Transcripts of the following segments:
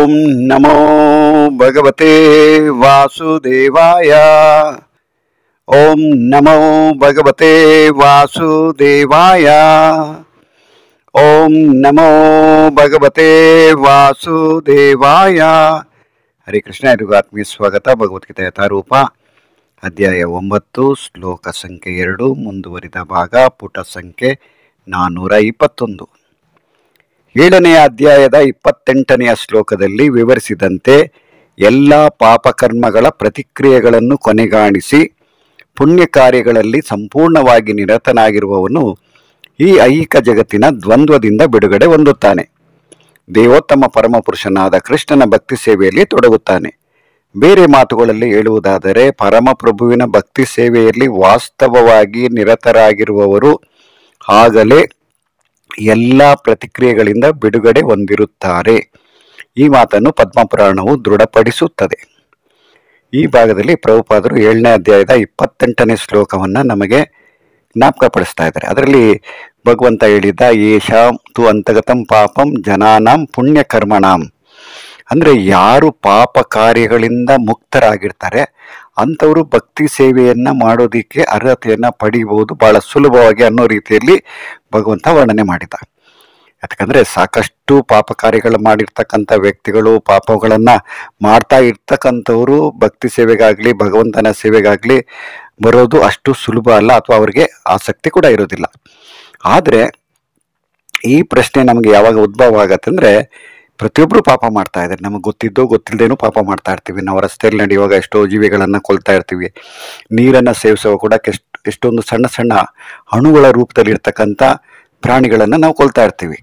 ಓಂ ನಮೋ ಭಗವತೆ ವಾಸುದೇವಾಯ. ಓಂ ನಮೋ ಭಗವತೆ ವಾಸುದೇವಾಯ. ಓಂ ನಮೋ ಭಗವತೆ ವಾಸುದೇವಾಯ. ಹರೇ ಕೃಷ್ಣ. ಎಲ್ರಿಗೂ ಆತ್ಮೀಯ ಸ್ವಾಗತ. ಭಗವದ್ಗೀತೆ ಯಥಾರೂಪ ಅಧ್ಯಾಯ 9 ಶ್ಲೋಕ ಸಂಖ್ಯೆ 2 ಮುಂದುವರಿದ ಭಾಗ ಪುಟ ಸಂಖ್ಯೆ 421. 7ನೇ ಅಧ್ಯಾಯದ 28ನೆಯ ಶ್ಲೋಕದಲ್ಲಿ ವಿವರಿಸಿದಂತೆ ಎಲ್ಲ ಪಾಪಕರ್ಮಗಳ ಪ್ರತಿಕ್ರಿಯೆಗಳನ್ನು ಕೊನೆಗಾಣಿಸಿ ಪುಣ್ಯ ಕಾರ್ಯಗಳಲ್ಲಿ ಸಂಪೂರ್ಣವಾಗಿ ನಿರತನಾಗಿರುವವನು ಈ ಐಹಿಕ ಜಗತ್ತಿನ ದ್ವಂದ್ವದಿಂದ ಬಿಡುಗಡೆ ಹೊಂದುತ್ತಾನೆ. ದೇವೋತ್ತಮ ಪರಮಪುರುಷನಾದ ಕೃಷ್ಣನ ಭಕ್ತಿ ಸೇವೆಯಲ್ಲಿ ತೊಡಗುತ್ತಾನೆ. ಬೇರೆ ಮಾತುಗಳಲ್ಲಿ ಹೇಳುವುದಾದರೆ, ಪರಮಪ್ರಭುವಿನ ಭಕ್ತಿ ಸೇವೆಯಲ್ಲಿ ವಾಸ್ತವವಾಗಿ ನಿರತರಾಗಿರುವವರು ಆಗಲೇ ಎಲ್ಲ ಪ್ರತಿಕ್ರಿಯೆಗಳಿಂದ ಬಿಡುಗಡೆ ಹೊಂದಿರುತ್ತಾರೆ. ಈ ಮಾತನ್ನು ಪದ್ಮಪುರಾಣವು ದೃಢಪಡಿಸುತ್ತದೆ. ಈ ಭಾಗದಲ್ಲಿ ಪ್ರಭುಪಾದರು 7ನೇ ಅಧ್ಯಾಯದ 28ನೇ ಶ್ಲೋಕವನ್ನು ನಮಗೆ ಜ್ಞಾಪಕಪಡಿಸ್ತಾ ಇದ್ದಾರೆ. ಅದರಲ್ಲಿ ಭಗವಂತ ಹೇಳಿದ್ದ, ಯೇಷಾಂ ತು ಅಂತಗತಂ ಪಾಪಂ ಜನಾನಾಂ ಪುಣ್ಯ ಕರ್ಮಣಾಂ. ಅಂದರೆ ಯಾರು ಪಾಪ ಕಾರ್ಯಗಳಿಂದ ಮುಕ್ತರಾಗಿರ್ತಾರೆ ಅಂಥವರು ಭಕ್ತಿ ಸೇವೆಯನ್ನು ಮಾಡೋದಕ್ಕೆ ಅರ್ಹತೆಯನ್ನು ಪಡೆಯಬಹುದು ಬಹಳ ಸುಲಭವಾಗಿ ಅನ್ನೋ ರೀತಿಯಲ್ಲಿ ಭಗವಂತ ವರ್ಣನೆ ಮಾಡಿದ. ಯಾಕಂದರೆ ಸಾಕಷ್ಟು ಪಾಪ ಕಾರ್ಯಗಳು ಮಾಡಿರ್ತಕ್ಕಂಥ ವ್ಯಕ್ತಿಗಳು, ಪಾಪಗಳನ್ನು ಮಾಡ್ತಾ ಇರ್ತಕ್ಕಂಥವರು ಭಕ್ತಿ ಸೇವೆಗಾಗಲಿ ಭಗವಂತನ ಸೇವೆಗಾಗಲಿ ಬರೋದು ಅಷ್ಟು ಸುಲಭ ಅಲ್ಲ, ಅಥವಾ ಅವರಿಗೆ ಆಸಕ್ತಿ ಕೂಡ ಇರೋದಿಲ್ಲ. ಆದರೆ ಈ ಪ್ರಶ್ನೆ ನಮಗೆ ಯಾವಾಗ ಉದ್ಭವ ಆಗತ್ತಂದರೆ, ಪ್ರತಿಯೊಬ್ಬರು ಪಾಪ ಮಾಡ್ತಾ ಇದ್ದಾರೆ. ನಮಗೆ ಗೊತ್ತಿದ್ದೋ ಗೊತ್ತಿಲ್ಲದೇನೋ ಪಾಪ ಮಾಡ್ತಾ ಇರ್ತೀವಿ. ನಾವು ರಸ್ತೆಯಲ್ಲಿ ನಡೆಯುವಾಗ ಎಷ್ಟೋ ಜೀವಿಗಳನ್ನು ಕೊಲ್ತಾ ಇರ್ತೀವಿ. ನೀರನ್ನು ಸೇವಿಸುವಾಗ ಕೂಡ ಎಷ್ಟೊಂದು ಸಣ್ಣ ಸಣ್ಣ ಅಣುಗಳ ರೂಪದಲ್ಲಿ ಇರ್ತಕ್ಕಂಥ ಪ್ರಾಣಿಗಳನ್ನು ನಾವು ಕೊಲ್ತಾ ಇರ್ತೀವಿ.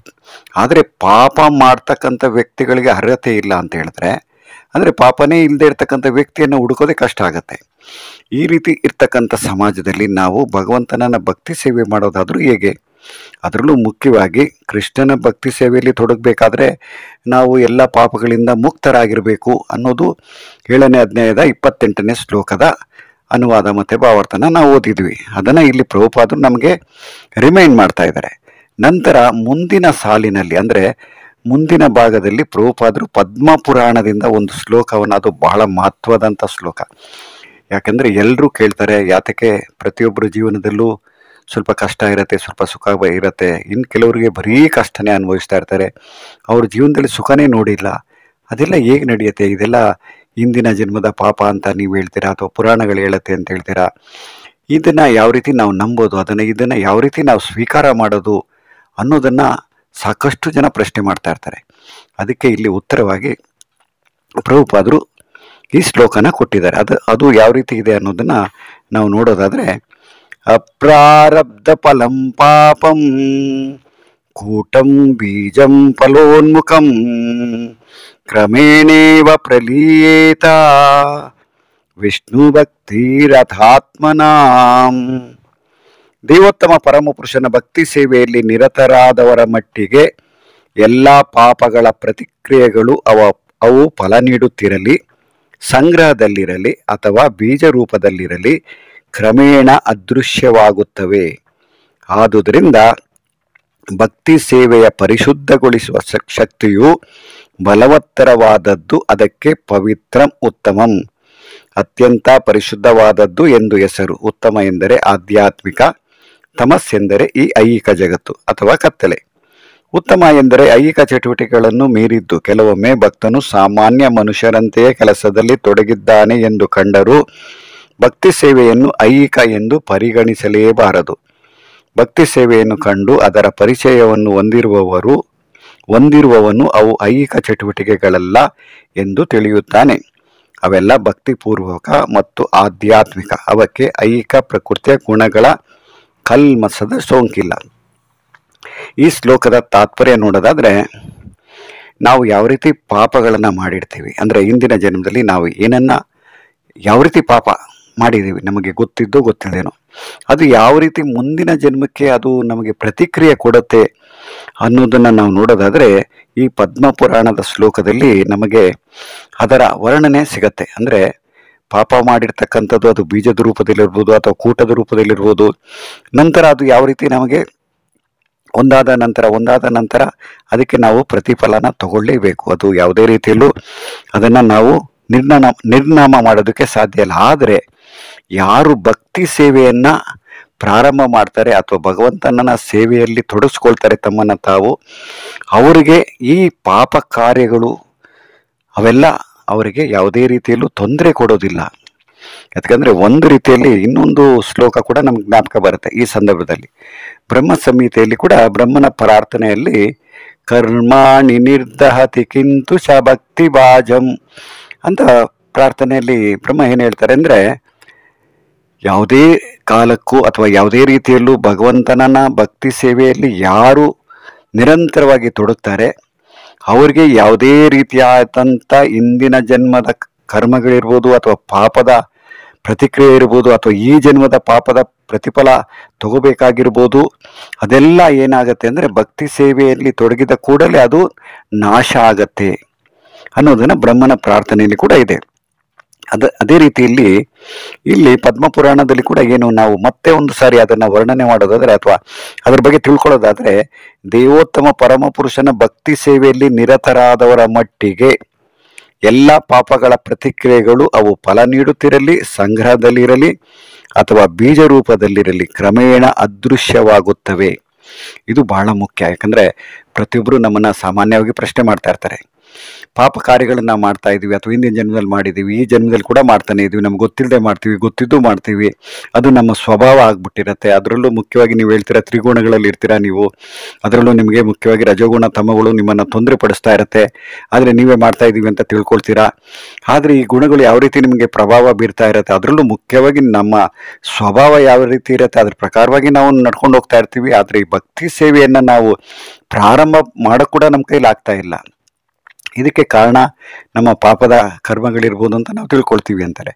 ಆದರೆ ಪಾಪ ಮಾಡ್ತಕ್ಕಂಥ ವ್ಯಕ್ತಿಗಳಿಗೆ ಅರ್ಹತೆ ಇಲ್ಲ ಅಂತ ಹೇಳಿದ್ರೆ, ಅಂದರೆ ಪಾಪನೇ ಇಲ್ಲದೆ ಇರ್ತಕ್ಕಂಥ ವ್ಯಕ್ತಿಯನ್ನು ಹುಡುಕೋದೇ ಕಷ್ಟ ಆಗುತ್ತೆ. ಈ ರೀತಿ ಇರ್ತಕ್ಕಂಥ ಸಮಾಜದಲ್ಲಿ ನಾವು ಭಗವಂತನನ್ನ ಭಕ್ತಿ ಸೇವೆ ಮಾಡೋದಾದರೂ ಹೇಗೆ? ಅದರಲ್ಲೂ ಮುಖ್ಯವಾಗಿ ಕೃಷ್ಣನ ಭಕ್ತಿ ಸೇವೆಯಲ್ಲಿ ತೊಡಗಬೇಕಾದ್ರೆ ನಾವು ಎಲ್ಲ ಪಾಪಗಳಿಂದ ಮುಕ್ತರಾಗಿರಬೇಕು ಅನ್ನೋದು 7ನೇ ಅಧ್ಯಾಯದ 28ನೇ ಶ್ಲೋಕದ ಅನುವಾದ ಮತ್ತು ಭಾವಾರ್ಥನ ನಾವು ಓದಿದ್ವಿ. ಅದನ್ನು ಇಲ್ಲಿ ಪ್ರಭುಪಾದರು ನಮಗೆ ರಿಮೈಂಡ್ ಮಾಡ್ತಾ ಇದ್ದಾರೆ. ನಂತರ ಮುಂದಿನ ಸಾಲಿನಲ್ಲಿ, ಅಂದರೆ ಮುಂದಿನ ಭಾಗದಲ್ಲಿ ಪ್ರಭುಪಾದರು ಪದ್ಮಪುರಾಣದಿಂದ ಒಂದು ಶ್ಲೋಕವನ್ನು, ಅದು ಬಹಳ ಮಹತ್ವದಂಥ ಶ್ಲೋಕ. ಯಾಕೆಂದರೆ ಎಲ್ಲರೂ ಕೇಳ್ತಾರೆ, ಯಾತಕ್ಕೆ ಪ್ರತಿಯೊಬ್ಬರ ಜೀವನದಲ್ಲೂ ಸ್ವಲ್ಪ ಕಷ್ಟ ಇರುತ್ತೆ, ಸ್ವಲ್ಪ ಸುಖ ಇರುತ್ತೆ. ಇನ್ನು ಕೆಲವರಿಗೆ ಬರೀ ಕಷ್ಟನೇ ಅನುಭವಿಸ್ತಾ ಇರ್ತಾರೆ, ಅವ್ರ ಜೀವನದಲ್ಲಿ ಸುಖನೇ ನೋಡಿಲ್ಲ. ಅದೆಲ್ಲ ಹೇಗೆ ನಡೆಯುತ್ತೆ? ಇದೆಲ್ಲ ಹಿಂದಿನ ಜನ್ಮದ ಪಾಪ ಅಂತ ನೀವು ಹೇಳ್ತೀರಾ, ಅಥವಾ ಪುರಾಣಗಳು ಹೇಳುತ್ತೆ ಅಂತ ಹೇಳ್ತೀರಾ? ಇದನ್ನು ಯಾವ ರೀತಿ ನಾವು ನಂಬೋದು, ಇದನ್ನು ಯಾವ ರೀತಿ ನಾವು ಸ್ವೀಕಾರ ಮಾಡೋದು ಅನ್ನೋದನ್ನು ಸಾಕಷ್ಟು ಜನ ಪ್ರಶ್ನೆ ಮಾಡ್ತಾ ಇರ್ತಾರೆ. ಅದಕ್ಕೆ ಇಲ್ಲಿ ಉತ್ತರವಾಗಿ ಪ್ರಭುಪಾದರು ಈ ಶ್ಲೋಕನ ಕೊಟ್ಟಿದ್ದಾರೆ. ಅದು ಯಾವ ರೀತಿ ಇದೆ ಅನ್ನೋದನ್ನು ನಾವು ನೋಡೋದಾದರೆ, ಅಪ್ರಾರಬ್ಧ ಫಲಂ ಪಾಪಂ ಕೂಟಂ ಬೀಜಂ ಫಲೋನ್ಮುಖಂ ಕ್ರಮೇಣೇವ ಪ್ರಲೀಯೇತ ವಿಷ್ಣು ಭಕ್ತಿರಥಾತ್ಮನಾಂ. ದೇವೋತ್ತಮ ಪರಮಪುರುಷನ ಭಕ್ತಿ ಸೇವೆಯಲ್ಲಿ ನಿರತರಾದವರ ಮಟ್ಟಿಗೆ ಎಲ್ಲ ಪಾಪಗಳ ಪ್ರತಿಕ್ರಿಯೆಗಳು ಅವು ಫಲ ನೀಡುತ್ತಿರಲಿ, ಸಂಗ್ರಹದಲ್ಲಿರಲಿ ಅಥವಾ ಬೀಜ ರೂಪದಲ್ಲಿರಲಿ ಕ್ರಮೇಣ ಅದೃಶ್ಯವಾಗುತ್ತವೆ. ಆದುದರಿಂದ ಭಕ್ತಿ ಸೇವೆಯ ಪರಿಶುದ್ಧಗೊಳಿಸುವ ಶಕ್ತಿಯು ಬಲವತ್ತರವಾದದ್ದು, ಅದಕ್ಕೆ ಪವಿತ್ರಂ ಉತ್ತಮಂ, ಅತ್ಯಂತ ಪರಿಶುದ್ಧವಾದದ್ದು ಎಂದು ಹೆಸರು. ಉತ್ತಮ ಎಂದರೆ ಆಧ್ಯಾತ್ಮಿಕ, ತಮಸ್ ಎಂದರೆ ಈ ಐಹಿಕ ಜಗತ್ತು ಅಥವಾ ಕತ್ತಲೆ. ಉತ್ತಮ ಎಂದರೆ ಐಹಿಕ ಚಟುವಟಿಕೆಗಳನ್ನು ಮೀರಿದ್ದು. ಕೆಲವೊಮ್ಮೆ ಭಕ್ತನು ಸಾಮಾನ್ಯ ಮನುಷ್ಯರಂತೆಯೇ ಕೆಲಸದಲ್ಲಿ ತೊಡಗಿದ್ದಾನೆ ಎಂದು ಕಂಡರೂ ಭಕ್ತಿ ಸೇವೆಯನ್ನು ಐಹಿಕ ಎಂದು ಪರಿಗಣಿಸಲೇಬಾರದು. ಭಕ್ತಿ ಸೇವೆಯನ್ನು ಕಂಡು ಅದರ ಪರಿಚಯವನ್ನು ಹೊಂದಿರುವವನು ಅವು ಐಹಿಕ ಚಟುವಟಿಕೆಗಳಲ್ಲ ಎಂದು ತಿಳಿಯುತ್ತಾನೆ. ಅವೆಲ್ಲ ಭಕ್ತಿಪೂರ್ವಕ ಮತ್ತು ಆಧ್ಯಾತ್ಮಿಕ. ಅವಕ್ಕೆ ಐಹಿಕ ಪ್ರಕೃತಿಯ ಗುಣಗಳ ಕಲ್ಮಸದ ಸೋಂಕಿಲ್ಲ. ಈ ಶ್ಲೋಕದ ತಾತ್ಪರ್ಯ ನೋಡೋದಾದರೆ, ನಾವು ಯಾವ ರೀತಿ ಪಾಪಗಳನ್ನು ಮಾಡಿರ್ತೀವಿ, ಅಂದರೆ ಹಿಂದಿನ ಜನ್ಮದಲ್ಲಿ ನಾವು ಯಾವ ರೀತಿ ಪಾಪ ಮಾಡಿದ್ದೀವಿ, ನಮಗೆ ಗೊತ್ತಿದ್ದೋ ಗೊತ್ತಿಲ್ಲದೇನೋ, ಅದು ಯಾವ ರೀತಿ ಮುಂದಿನ ಜನ್ಮಕ್ಕೆ ಅದು ನಮಗೆ ಪ್ರತಿಕ್ರಿಯೆ ಕೊಡುತ್ತೆ ಅನ್ನೋದನ್ನು ನಾವು ನೋಡೋದಾದರೆ, ಈ ಪದ್ಮಪುರಾಣದ ಶ್ಲೋಕದಲ್ಲಿ ನಮಗೆ ಅದರ ವರ್ಣನೆ ಸಿಗತ್ತೆ. ಅಂದರೆ ಪಾಪ ಮಾಡಿರ್ತಕ್ಕಂಥದ್ದು ಅದು ಬೀಜದ ರೂಪದಲ್ಲಿರ್ಬೋದು ಅಥವಾ ಕೂಟದ ರೂಪದಲ್ಲಿರ್ಬೋದು. ನಂತರ ಅದು ಯಾವ ರೀತಿ ನಮಗೆ ಒಂದಾದ ನಂತರ ಅದಕ್ಕೆ ನಾವು ಪ್ರತಿಫಲನ ತಗೊಳ್ಳೇಬೇಕು. ಅದು ಯಾವುದೇ ರೀತಿಯಲ್ಲೂ ಅದನ್ನು ನಾವು ನಿರ್ನಾಮ ಮಾಡೋದಕ್ಕೆ ಸಾಧ್ಯ ಇಲ್ಲ. ಆದರೆ ಯಾರು ಭಕ್ತಿ ಸೇವೆಯನ್ನು ಪ್ರಾರಂಭ ಮಾಡ್ತಾರೆ ಅಥವಾ ಭಗವಂತನ ಸೇವೆಯಲ್ಲಿ ತೊಡಗಿಸ್ಕೊಳ್ತಾರೆ ತಮ್ಮನ್ನು ತಾವು, ಅವರಿಗೆ ಈ ಪಾಪ ಕಾರ್ಯಗಳು ಅವೆಲ್ಲ ಅವರಿಗೆ ಯಾವುದೇ ರೀತಿಯಲ್ಲೂ ತೊಂದರೆ ಕೊಡೋದಿಲ್ಲ. ಯಾಕಂದರೆ ಒಂದು ರೀತಿಯಲ್ಲಿ ಇನ್ನೊಂದು ಶ್ಲೋಕ ಕೂಡ ನಮ್ಗೆ ಜ್ಞಾಪಕ ಬರುತ್ತೆ ಈ ಸಂದರ್ಭದಲ್ಲಿ. ಬ್ರಹ್ಮ ಸಂಹಿತೆಯಲ್ಲಿ ಕೂಡ ಬ್ರಹ್ಮನ ಪ್ರಾರ್ಥನೆಯಲ್ಲಿ ಕರ್ಮಾಣಿ ನಿರ್ದಹತಿ ಕಿಂತು ಸ ಭಕ್ತಿ ಬಾಜಂ ಅಂತ ಪ್ರಾರ್ಥನೆಯಲ್ಲಿ ಬ್ರಹ್ಮ ಏನು ಹೇಳ್ತಾರೆ ಅಂದರೆ, ಯಾವುದೇ ಕಾಲಕ್ಕೂ ಅಥವಾ ಯಾವುದೇ ರೀತಿಯಲ್ಲೂ ಭಗವಂತನ ಭಕ್ತಿ ಸೇವೆಯಲ್ಲಿ ಯಾರು ನಿರಂತರವಾಗಿ ತೊಡಗ್ತಾರೆ ಅವರಿಗೆ ಯಾವುದೇ ರೀತಿಯಾದಂಥ ಇಂದಿನ ಜನ್ಮದ ಕರ್ಮಗಳಿರ್ಬೋದು ಅಥವಾ ಪಾಪದ ಪ್ರತಿಕ್ರಿಯೆ ಇರ್ಬೋದು ಅಥವಾ ಈ ಜನ್ಮದ ಪಾಪದ ಪ್ರತಿಫಲ ತಗೋಬೇಕಾಗಿರ್ಬೋದು, ಅದೆಲ್ಲ ಏನಾಗತ್ತೆ ಅಂದರೆ ಭಕ್ತಿ ಸೇವೆಯಲ್ಲಿ ತೊಡಗಿದ ಕೂಡಲೇ ಅದು ನಾಶ ಆಗತ್ತೆ ಅನ್ನೋದನ್ನು ಬ್ರಹ್ಮನ ಪ್ರಾರ್ಥನೆಯಲ್ಲಿ ಕೂಡ ಇದೆ. ಅದೇ ರೀತಿಯಲ್ಲಿ ಇಲ್ಲಿ ಪದ್ಮಪುರಾಣದಲ್ಲಿ ಕೂಡ ಏನು ನಾವು ಮತ್ತೆ ಒಂದು ಸಾರಿ ಅದನ್ನು ವರ್ಣನೆ ಮಾಡೋದಾದರೆ ಅಥವಾ ಅದ್ರ ಬಗ್ಗೆ ತಿಳ್ಕೊಳ್ಳೋದಾದರೆ, ದೇವೋತ್ತಮ ಪರಮಪುರುಷನ ಭಕ್ತಿ ಸೇವೆಯಲ್ಲಿ ನಿರತರಾದವರ ಮಟ್ಟಿಗೆ ಎಲ್ಲ ಪಾಪಗಳ ಪ್ರತಿಕ್ರಿಯೆಗಳು ಅವು ಫಲ ನೀಡುತ್ತಿರಲಿ, ಸಂಗ್ರಹದಲ್ಲಿರಲಿ ಅಥವಾ ಬೀಜ ರೂಪದಲ್ಲಿರಲಿ ಕ್ರಮೇಣ ಅದೃಶ್ಯವಾಗುತ್ತವೆ. ಇದು ಬಹಳ ಮುಖ್ಯ. ಯಾಕಂದರೆ ಪ್ರತಿಯೊಬ್ಬರು ನಮ್ಮನ್ನು ಸಾಮಾನ್ಯವಾಗಿ ಪ್ರಶ್ನೆ ಮಾಡ್ತಾ ಇರ್ತಾರೆ. ಪಾಪ ಕಾರ್ಯಗಳನ್ನು ನಾವು ಮಾಡ್ತಾ ಇದ್ದೀವಿ ಅಥವಾ ಹಿಂದಿನ ಜನ್ಮದಲ್ಲಿ ಮಾಡಿದ್ದೀವಿ, ಈ ಜನ್ಮದಲ್ಲಿ ಕೂಡ ಮಾಡ್ತಾನೆ ಇದ್ದೀವಿ, ನಮ್ಗೆ ಗೊತ್ತಿಲ್ಲದೆ ಮಾಡ್ತೀವಿ, ಗೊತ್ತಿದ್ದು ಮಾಡ್ತೀವಿ, ಅದು ನಮ್ಮ ಸ್ವಭಾವ ಆಗ್ಬಿಟ್ಟಿರತ್ತೆ. ಅದರಲ್ಲೂ ಮುಖ್ಯವಾಗಿ ನೀವು ಹೇಳ್ತೀರಾ ತ್ರಿಗುಣಗಳಲ್ಲಿ ಇರ್ತೀರಾ ನೀವು, ಅದರಲ್ಲೂ ನಿಮಗೆ ಮುಖ್ಯವಾಗಿ ರಜೋಗುಣ ತಮಗಳು ನಿಮ್ಮನ್ನು ತೊಂದರೆ ಪಡಿಸ್ತಾ ಇರುತ್ತೆ. ಆದರೆ ನೀವೇ ಮಾಡ್ತಾ ಇದ್ದೀವಿ ಅಂತ ತಿಳ್ಕೊಳ್ತೀರಾ. ಆದರೆ ಈ ಗುಣಗಳು ಯಾವ ರೀತಿ ನಿಮಗೆ ಪ್ರಭಾವ ಬೀರ್ತಾ ಇರುತ್ತೆ, ಅದರಲ್ಲೂ ಮುಖ್ಯವಾಗಿ ನಮ್ಮ ಸ್ವಭಾವ ಯಾವ ರೀತಿ ಇರುತ್ತೆ ಅದ್ರ ಪ್ರಕಾರವಾಗಿ ನಾವು ನಡ್ಕೊಂಡು ಹೋಗ್ತಾ ಇರ್ತೀವಿ. ಆದರೆ ಈ ಭಕ್ತಿ ಸೇವೆಯನ್ನು ನಾವು ಪ್ರಾರಂಭ ಮಾಡೋಕ್ಕೆ ಕೂಡ ನಮ್ಮ ಕೈಲಿ ಆಗ್ತಾ ಇಲ್ಲ. ಇದಕ್ಕೆ ಕಾರಣ ನಮ್ಮ ಪಾಪದ ಕರ್ಮಗಳಿರ್ಬೋದು ಅಂತ ನಾವು ತಿಳ್ಕೊಳ್ತೀವಿ ಅಂತಾರೆ.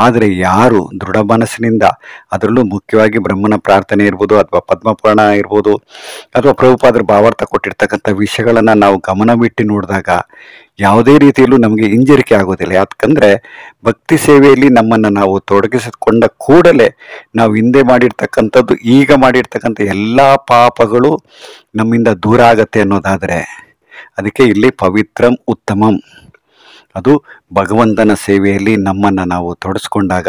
ಆದರೆ ಯಾರು ದೃಢ ಮನಸ್ಸಿನಿಂದ, ಅದರಲ್ಲೂ ಮುಖ್ಯವಾಗಿ ಬ್ರಹ್ಮನ ಪ್ರಾರ್ಥನೆ ಇರ್ಬೋದು ಅಥವಾ ಪದ್ಮಪುರಾಣ ಇರ್ಬೋದು ಅಥವಾ ಪ್ರಭುಪಾದರ ಭಾವಾರ್ಥ ಕೊಟ್ಟಿರ್ತಕ್ಕಂಥ ವಿಷಯಗಳನ್ನು ನಾವು ಗಮನವಿಟ್ಟು ನೋಡಿದಾಗ ಯಾವುದೇ ರೀತಿಯಲ್ಲೂ ನಮಗೆ ಹಿಂಜರಿಕೆ ಆಗೋದಿಲ್ಲ. ಯಾಕಂದರೆ ಭಕ್ತಿ ಸೇವೆಯಲ್ಲಿ ನಮ್ಮನ್ನು ನಾವು ತೊಡಗಿಸಿಕೊಂಡ ಕೂಡಲೇ ನಾವು ಹಿಂದೆ ಮಾಡಿರ್ತಕ್ಕಂಥದ್ದು, ಈಗ ಮಾಡಿರ್ತಕ್ಕಂಥ ಎಲ್ಲ ಪಾಪಗಳು ನಮ್ಮಿಂದ ದೂರ ಆಗತ್ತೆ ಅನ್ನೋದಾದರೆ, ಅದಕ್ಕೆ ಇಲ್ಲಿ ಪವಿತ್ರಂ ಉತ್ತಮಂ, ಅದು ಭಗವಂತನ ಸೇವೆಯಲ್ಲಿ ನಮ್ಮನ್ನು ನಾವು ತೊಡಗಿಸ್ಕೊಂಡಾಗ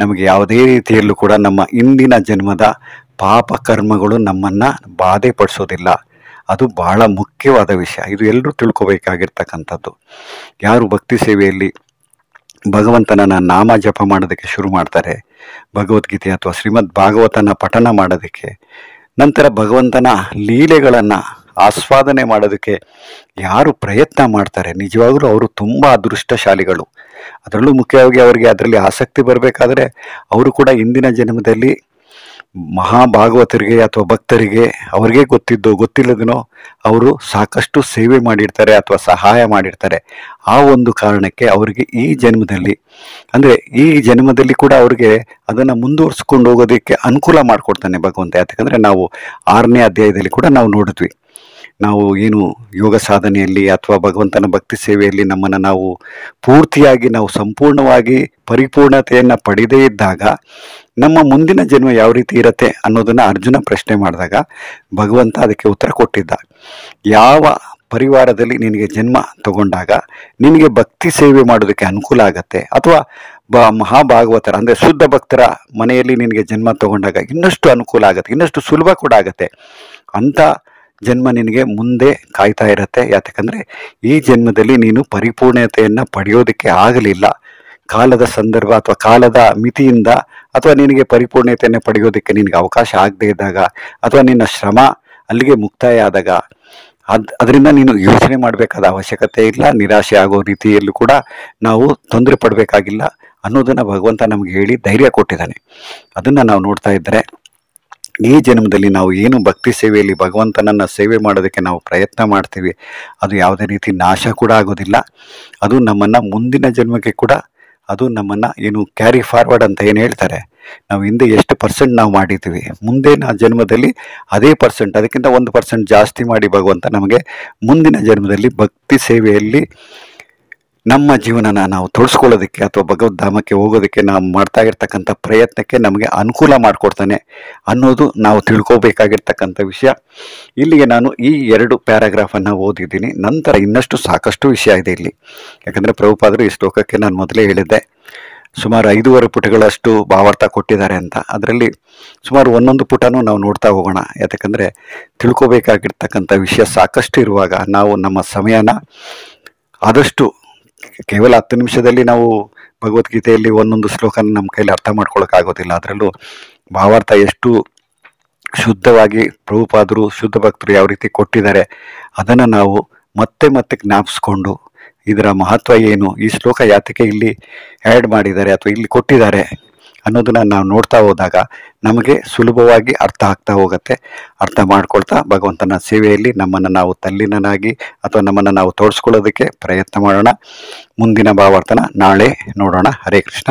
ನಮಗೆ ಯಾವುದೇ ರೀತಿಯಲ್ಲೂ ಕೂಡ ನಮ್ಮ ಇಂದಿನ ಜನ್ಮದ ಪಾಪ ಕರ್ಮಗಳು ನಮ್ಮನ್ನು ಬಾಧೆ ಪಡಿಸೋದಿಲ್ಲ. ಅದು ಬಹಳ ಮುಖ್ಯವಾದ ವಿಷಯ. ಇದು ಎಲ್ಲರೂ ತಿಳ್ಕೊಬೇಕಾಗಿರ್ತಕ್ಕಂಥದ್ದು. ಯಾರು ಭಕ್ತಿ ಸೇವೆಯಲ್ಲಿ ಭಗವಂತನ ನಾಮ ಜಪ ಮಾಡೋದಕ್ಕೆ ಶುರು ಮಾಡ್ತಾರೆ, ಭಗವದ್ಗೀತೆ ಅಥವಾ ಶ್ರೀಮದ್ ಭಾಗವತನ ಪಠನ ಮಾಡೋದಕ್ಕೆ, ನಂತರ ಭಗವಂತನ ಲೀಲೆಗಳನ್ನು ಆಸ್ವಾದನೆ ಮಾಡೋದಕ್ಕೆ ಯಾರು ಪ್ರಯತ್ನ ಮಾಡ್ತಾರೆ, ನಿಜವಾಗಲೂ ಅವರು ತುಂಬ ಅದೃಷ್ಟಶಾಲಿಗಳು. ಅದರಲ್ಲೂ ಮುಖ್ಯವಾಗಿ ಅವರಿಗೆ ಅದರಲ್ಲಿ ಆಸಕ್ತಿ ಬರಬೇಕಾದ್ರೆ ಅವರು ಕೂಡ ಇಂದಿನ ಜನ್ಮದಲ್ಲಿ ಮಹಾಭಾಗವತರಿಗೆ ಅಥವಾ ಭಕ್ತರಿಗೆ ಅವ್ರಿಗೆ ಗೊತ್ತಿಲ್ಲದೇನೋ ಅವರು ಸಾಕಷ್ಟು ಸೇವೆ ಮಾಡಿರ್ತಾರೆ ಅಥವಾ ಸಹಾಯ ಮಾಡಿರ್ತಾರೆ. ಆ ಒಂದು ಕಾರಣಕ್ಕೆ ಅವರಿಗೆ ಈ ಜನ್ಮದಲ್ಲಿ, ಅಂದರೆ ಈ ಜನ್ಮದಲ್ಲಿ ಕೂಡ ಅವರಿಗೆ ಅದನ್ನು ಮುಂದುವರಿಸ್ಕೊಂಡು ಹೋಗೋದಕ್ಕೆ ಅನುಕೂಲ ಮಾಡಿಕೊಡ್ತಾನೆ ಭಗವಂತ. ಯಾಕಂದರೆ ನಾವು 6ನೇ ಅಧ್ಯಾಯದಲ್ಲಿ ಕೂಡ ನಾವು ನೋಡಿದ್ವಿ, ನಾವು ಏನು ಯೋಗ ಸಾಧನೆಯಲ್ಲಿ ಅಥವಾ ಭಗವಂತನ ಭಕ್ತಿ ಸೇವೆಯಲ್ಲಿ ನಮ್ಮನ್ನು ನಾವು ಪೂರ್ತಿಯಾಗಿ ನಾವು ಸಂಪೂರ್ಣವಾಗಿ ಪರಿಪೂರ್ಣತೆಯನ್ನು ಪಡೆದೇ ಇದ್ದಾಗ ನಮ್ಮ ಮುಂದಿನ ಜನ್ಮ ಯಾವ ರೀತಿ ಇರುತ್ತೆ ಅನ್ನೋದನ್ನು ಅರ್ಜುನ ಪ್ರಶ್ನೆ ಮಾಡಿದಾಗ ಭಗವಂತ ಅದಕ್ಕೆ ಉತ್ತರ ಕೊಟ್ಟಿದ್ದ. ಯಾವ ಪರಿವಾರದಲ್ಲಿ ನಿನಗೆ ಜನ್ಮ ತಗೊಂಡಾಗ ನಿನಗೆ ಭಕ್ತಿ ಸೇವೆ ಮಾಡೋದಕ್ಕೆ ಅನುಕೂಲ ಆಗತ್ತೆ, ಅಥವಾ ಮಹಾಭಾಗವತರ ಅಂದರೆ ಶುದ್ಧ ಭಕ್ತರ ಮನೆಯಲ್ಲಿ ನಿನಗೆ ಜನ್ಮ ತಗೊಂಡಾಗ ಇನ್ನಷ್ಟು ಅನುಕೂಲ ಆಗುತ್ತೆ, ಇನ್ನಷ್ಟು ಸುಲಭ ಕೂಡ ಆಗುತ್ತೆ, ಅಂಥ ಜನ್ಮ ನಿನಗೆ ಮುಂದೆ ಕಾಯ್ತಾ ಇರತ್ತೆ. ಯಾಕಂದರೆ ಈ ಜನ್ಮದಲ್ಲಿ ನೀನು ಪರಿಪೂರ್ಣತೆಯನ್ನು ಪಡೆಯೋದಕ್ಕೆ ಆಗಲಿಲ್ಲ. ಕಾಲದ ಸಂದರ್ಭ ಅಥವಾ ಕಾಲದ ಮಿತಿಯಿಂದ ಅಥವಾ ನಿನಗೆ ಪರಿಪೂರ್ಣತೆಯನ್ನು ಪಡೆಯೋದಕ್ಕೆ ನಿನಗೆ ಅವಕಾಶ ಆಗದೇ ಇದ್ದಾಗ ಅಥವಾ ನಿನ್ನ ಶ್ರಮ ಅಲ್ಲಿಗೆ ಮುಕ್ತಾಯ ಆದಾಗ ಅದರಿಂದ ನೀನು ಯೋಚನೆ ಮಾಡಬೇಕಾದ ಅವಶ್ಯಕತೆ ಇಲ್ಲ, ನಿರಾಶೆ ಆಗೋ ರೀತಿಯಲ್ಲೂ ಕೂಡ ನಾವು ತೊಂದರೆ ಪಡಬೇಕಾಗಿಲ್ಲ ಅನ್ನೋದನ್ನು ಭಗವಂತ ನಮಗೆ ಹೇಳಿ ಧೈರ್ಯ ಕೊಟ್ಟಿದ್ದಾನೆ. ಅದನ್ನು ನಾವು ನೋಡ್ತಾ ಇದ್ದರೆ ಈ ಜನ್ಮದಲ್ಲಿ ನಾವು ಏನು ಭಕ್ತಿ ಸೇವೆಯಲ್ಲಿ ಭಗವಂತನನ್ನು ಸೇವೆ ಮಾಡೋದಕ್ಕೆ ನಾವು ಪ್ರಯತ್ನ ಮಾಡ್ತೀವಿ ಅದು ಯಾವುದೇ ರೀತಿ ನಾಶ ಕೂಡ ಆಗೋದಿಲ್ಲ. ಅದು ನಮ್ಮನ್ನು ಮುಂದಿನ ಜನ್ಮಕ್ಕೆ ಕೂಡ ಅದು ನಮ್ಮನ್ನು ಏನು ಕ್ಯಾರಿ ಫಾರ್ವರ್ಡ್ ಅಂತ ಏನು ಹೇಳ್ತಾರೆ, ನಾವು ಹಿಂದೆ ಎಷ್ಟು % ನಾವು ಮಾಡಿದ್ದೀವಿ ಮುಂದಿನ ಜನ್ಮದಲ್ಲಿ ಅದೇ % ಅದಕ್ಕಿಂತ 1% ಜಾಸ್ತಿ ಮಾಡಿ ಭಗವಂತ ನಮಗೆ ಮುಂದಿನ ಜನ್ಮದಲ್ಲಿ ಭಕ್ತಿ ಸೇವೆಯಲ್ಲಿ ನಮ್ಮ ಜೀವನನ ನಾವು ತೊಡಸ್ಕೊಳ್ಳೋದಕ್ಕೆ ಅಥವಾ ಭಗವದ್ಧಾಮಕ್ಕೆ ಹೋಗೋದಕ್ಕೆ ನಾವು ಮಾಡ್ತಾ ಇರ್ತಕ್ಕಂಥ ಪ್ರಯತ್ನಕ್ಕೆ ನಮಗೆ ಅನುಕೂಲ ಮಾಡಿಕೊಡ್ತಾನೆ ಅನ್ನೋದು ನಾವು ತಿಳ್ಕೋಬೇಕಾಗಿರ್ತಕ್ಕಂಥ ವಿಷಯ. ಇಲ್ಲಿಗೆ ನಾನು ಈ 2 ಪ್ಯಾರಾಗ್ರಾಫನ್ನು ಓದಿದ್ದೀನಿ. ನಂತರ ಇನ್ನಷ್ಟು ಸಾಕಷ್ಟು ವಿಷಯ ಇದೆ ಇಲ್ಲಿ. ಯಾಕಂದರೆ ಪ್ರಭುಪಾದರು ಈ ಶ್ಲೋಕಕ್ಕೆ ನಾನು ಮೊದಲೇ ಹೇಳಿದ್ದೆ ಸುಮಾರು 5.5 ಪುಟಗಳಷ್ಟು ಭಾವಾರ್ಥ ಕೊಟ್ಟಿದ್ದಾರೆ ಅಂತ. ಅದರಲ್ಲಿ ಸುಮಾರು ಒಂದೊಂದು ಪುಟನೂ ನಾವು ನೋಡ್ತಾ ಹೋಗೋಣ. ಯಾಕಂದರೆ ತಿಳ್ಕೋಬೇಕಾಗಿರ್ತಕ್ಕಂಥ ವಿಷಯ ಸಾಕಷ್ಟು ಇರುವಾಗ ನಾವು ನಮ್ಮ ಸಮಯನ ಆದಷ್ಟು ಕೇವಲ 10 ನಿಮಿಷದಲ್ಲಿ ನಾವು ಭಗವದ್ಗೀತೆಯಲ್ಲಿ ಒಂದೊಂದು ಶ್ಲೋಕನ ನಮ್ಮ ಕೈಲಿ ಅರ್ಥ ಮಾಡ್ಕೊಳ್ಳೋಕ್ಕಾಗೋದಿಲ್ಲ. ಅದರಲ್ಲೂ ಭಾವಾರ್ಥ ಎಷ್ಟು ಶುದ್ಧವಾಗಿ ಪ್ರಭುಪಾದರು ಶುದ್ಧ ಭಕ್ತರು ಯಾವ ರೀತಿ ಕೊಟ್ಟಿದ್ದಾರೆ ಅದನ್ನು ನಾವು ಮತ್ತೆ ಮತ್ತೆ ಜ್ಞಾಪಿಸ್ಕೊಂಡು ಇದರ ಮಹತ್ವ ಏನು, ಈ ಶ್ಲೋಕ ಯಾತಕ್ಕೆ ಇಲ್ಲಿ ಆ್ಯಡ್ ಮಾಡಿದ್ದಾರೆ ಅಥವಾ ಇಲ್ಲಿ ಕೊಟ್ಟಿದ್ದಾರೆ ಅನ್ನೋದನ್ನು ನಾವು ನೋಡ್ತಾ ಹೋದಾಗ ನಮಗೆ ಸುಲಭವಾಗಿ ಅರ್ಥ ಆಗ್ತಾ ಹೋಗುತ್ತೆ. ಅರ್ಥ ಮಾಡ್ಕೊಳ್ತಾ ಭಗವಂತನ ಸೇವೆಯಲ್ಲಿ ನಮ್ಮನ್ನು ನಾವು ತಲ್ಲೀನನಾಗಿ ಅಥವಾ ನಮ್ಮನ್ನು ನಾವು ತೋರಿಸ್ಕೊಳ್ಳೋದಕ್ಕೆ ಪ್ರಯತ್ನ ಮಾಡೋಣ. ಮುಂದಿನ ಭಾವಾರ್ಥನ ನಾಳೆ ನೋಡೋಣ. ಹರೇ ಕೃಷ್ಣ.